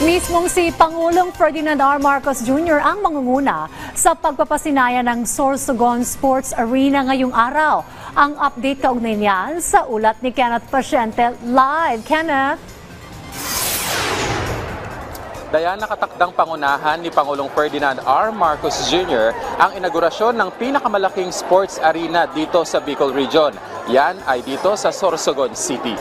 Mismong si Pangulong Ferdinand R. Marcos Jr. ang mangunguna sa pagpapasinaya ng Sorsogon Sports Arena ngayong araw. Ang update kaugnay niyan sa ulat ni Kenneth Paciente live. Kenneth? Dayan, nakatakdang pangunahan ni Pangulong Ferdinand R. Marcos Jr. ang inaugurasyon ng pinakamalaking sports arena dito sa Bicol Region. Yan ay dito sa Sorsogon City.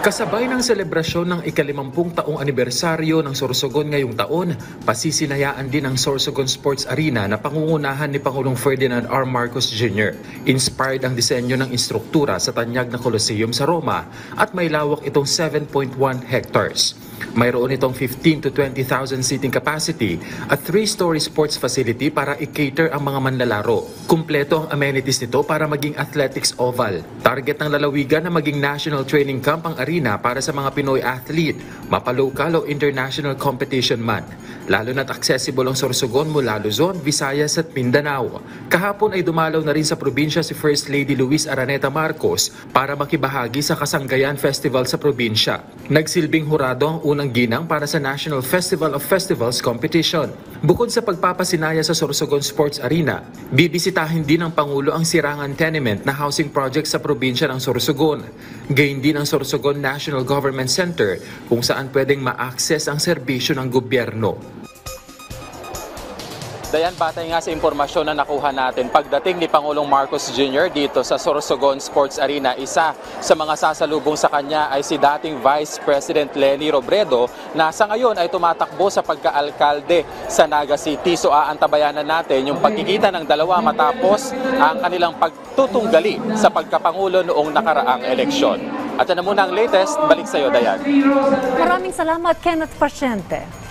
Kasabay ng selebrasyon ng ika-50 taong anibersaryo ng Sorsogon ngayong taon, pasisinayaan din ang Sorsogon Sports Arena na pangungunahan ni Pangulong Ferdinand R. Marcos Jr. Inspired ang disenyo ng instruktura sa tanyag na Coliseum sa Roma at may lawak itong 7.1 hectares. Mayroon itong 15 to 20,000 seating capacity at 3-story sports facility para i-cater ang mga manlalaro. Kumpleto ang amenities nito para maging athletics oval. Target ng lalawigan na maging national training camp ang arena para sa mga Pinoy athlete, mapa-local o international competition man. Lalo na't accessible ang Sorsogon mula Luzon, Visayas at Mindanao. Kahapon ay dumalaw na rin sa probinsya si First Lady Luis Araneta Marcos para makibahagi sa Kasanggayan Festival sa probinsya. Nagsilbing hurado ang unang ginang para sa National Festival of Festivals competition. Bukod sa pagpapasinaya sa Sorsogon Sports Arena, bibisitahin din ng Pangulo ang Sirangan Tenement na housing project sa probinsya ng Sorsogon. Gayun din ang Sorsogon National Government Center kung saan pwedeng ma-access ang serbisyo ng gobyerno. Dayan, batay nga sa impormasyon na nakuha natin, pagdating ni Pangulong Marcos Jr. dito sa Sorsogon Sports Arena, isa sa mga sasalubong sa kanya ay si dating Vice President Leni Robredo na sa ngayon ay tumatakbo sa pagka-alkalde sa Naga City. So aantabayanan natin yung pagkikita ng dalawa matapos ang kanilang pagtutunggali sa pagkapangulo noong nakaraang eleksyon. At yan na muna ang latest. Balik sa iyo, Dayan. Maraming salamat, Kenneth Paciente.